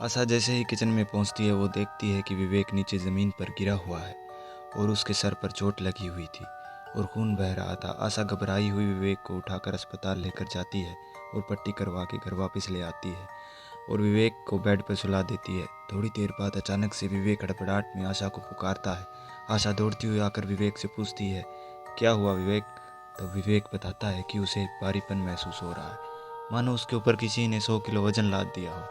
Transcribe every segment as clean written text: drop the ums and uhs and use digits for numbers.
आशा जैसे ही किचन में पहुंचती है वो देखती है कि विवेक नीचे ज़मीन पर गिरा हुआ है और उसके सर पर चोट लगी हुई थी और खून बह रहा था। आशा घबराई हुई विवेक को उठाकर अस्पताल लेकर जाती है और पट्टी करवा के घर वापस ले आती है और विवेक को बेड पर सुला देती है। थोड़ी देर बाद अचानक से विवेक हड़बड़ाहट में आशा को पुकारता है। आशा दौड़ती हुई आकर विवेक से पूछती है, क्या हुआ विवेक? तो विवेक बताता है कि उसे भारीपन महसूस हो रहा है, मानो उसके ऊपर किसी ने 100 किलो वजन लाद दिया हो।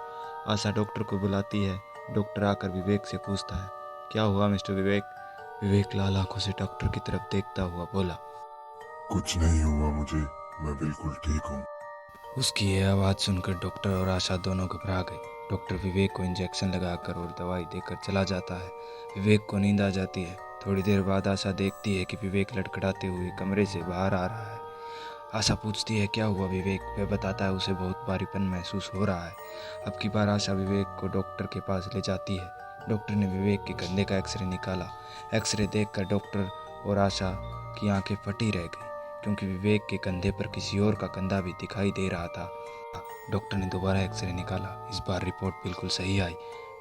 आशा डॉक्टर को बुलाती है। डॉक्टर आकर विवेक से पूछता है, क्या हुआ मिस्टर विवेक? विवेक लाल आंखों से डॉक्टर की तरफ देखता हुआ बोला, कुछ नहीं हुआ मुझे, मैं बिल्कुल ठीक हूँ। उसकी यह आवाज़ सुनकर डॉक्टर और आशा दोनों घबरा गए। डॉक्टर विवेक को इंजेक्शन लगाकर और दवाई देकर चला जाता है। विवेक को नींद आ जाती है। थोड़ी देर बाद आशा देखती है कि विवेक लड़खड़ाते हुए कमरे से बाहर आ रहा है। आशा पूछती है, क्या हुआ विवेक? वह बताता है उसे बहुत भारीपन महसूस हो रहा है। अब की बार आशा विवेक को डॉक्टर के पास ले जाती है। डॉक्टर ने विवेक के कंधे का एक्सरे निकाला। एक्सरे देखकर डॉक्टर और आशा की आंखें फटी रह गई, क्योंकि विवेक के कंधे पर किसी और का कंधा भी दिखाई दे रहा था। डॉक्टर ने दोबारा एक्सरे निकाला। इस बार रिपोर्ट बिल्कुल सही आई।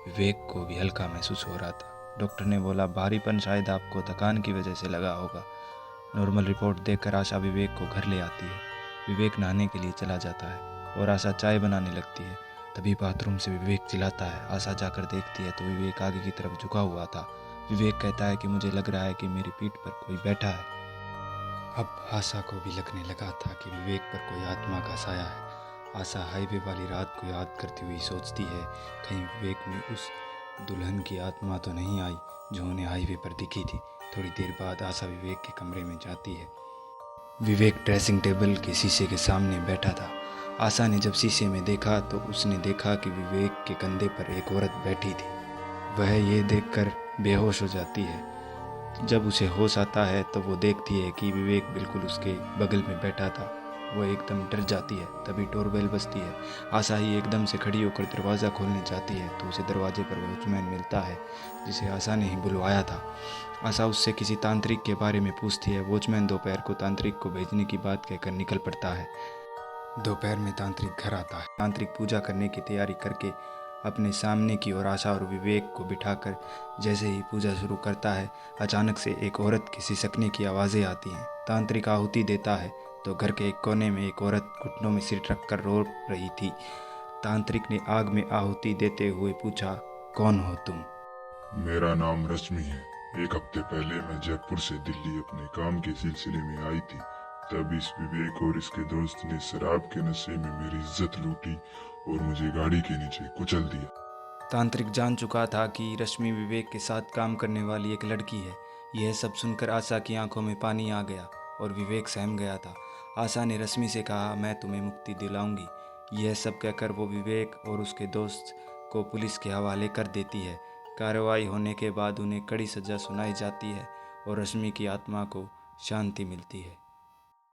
विवेक को भी हल्का महसूस हो रहा था। डॉक्टर ने बोला, भारीपन शायद आपको थकान की वजह से लगा होगा। नॉर्मल रिपोर्ट देखकर आशा विवेक को घर ले आती है। विवेक नहाने के लिए चला जाता है और आशा चाय बनाने लगती है। तभी बाथरूम से विवेक चिल्लाता है। आशा जाकर देखती है तो विवेक आगे की तरफ झुका हुआ था। विवेक कहता है कि मुझे लग रहा है कि मेरी पीठ पर कोई बैठा है। अब आशा को भी लगने लगा था कि विवेक पर कोई आत्मा का साया है। आशा हाईवे वाली रात को याद करती हुई सोचती है, कहीं विवेक में उस दुल्हन की आत्मा तो नहीं आई जो उन्हें हाईवे पर दिखी थी। थोड़ी देर बाद आशा विवेक के कमरे में जाती है। विवेक ड्रेसिंग टेबल के शीशे के सामने बैठा था। आशा ने जब शीशे में देखा तो उसने देखा कि विवेक के कंधे पर एक औरत बैठी थी। वह ये देखकर बेहोश हो जाती है। जब उसे होश आता है तो वो देखती है कि विवेक बिल्कुल उसके बगल में बैठा था। वो एकदम डर जाती है। तभी डोरबेल बजती है। आशा ही एकदम से खड़ी होकर दरवाज़ा खोलने जाती है तो उसे दरवाजे पर वॉचमैन मिलता है, जिसे आशा ने ही बुलवाया था। आशा उससे किसी तांत्रिक के बारे में पूछती है। वॉचमैन दोपहर को तांत्रिक को भेजने की बात कहकर निकल पड़ता है। दोपहर में तांत्रिक घर आता है। तांत्रिक पूजा करने की तैयारी करके अपने सामने की ओर आशा और विवेक को बिठाकर जैसे ही पूजा शुरू करता है, अचानक से एक औरत के सिसकने की आवाज़ें आती हैं। तांत्रिक आहुति देता है तो घर के एक कोने में एक औरत घुटनों में सिर रखकर रो रही थी। तांत्रिक ने आग में आहुति देते हुए पूछा, कौन हो तुम? मेरा नाम रश्मि है। एक हफ्ते पहले मैं जयपुर से दिल्ली अपने काम के सिलसिले में आई थी। तब इस विवेक और इसके दोस्त ने शराब के नशे में मेरी इज्जत लूटी और मुझे गाड़ी के नीचे कुचल दिया। तांत्रिक जान चुका था कि रश्मि विवेक के साथ काम करने वाली एक लड़की है। यह सब सुनकर आशा की आंखों में पानी आ गया और विवेक सहम गया था। आशा ने रश्मि से कहा, मैं तुम्हें मुक्ति दिलाऊंगी। यह सब कहकर वो विवेक और उसके दोस्त को पुलिस के हवाले कर देती है। कार्रवाई होने के बाद उन्हें कड़ी सज़ा सुनाई जाती है और रश्मि की आत्मा को शांति मिलती है।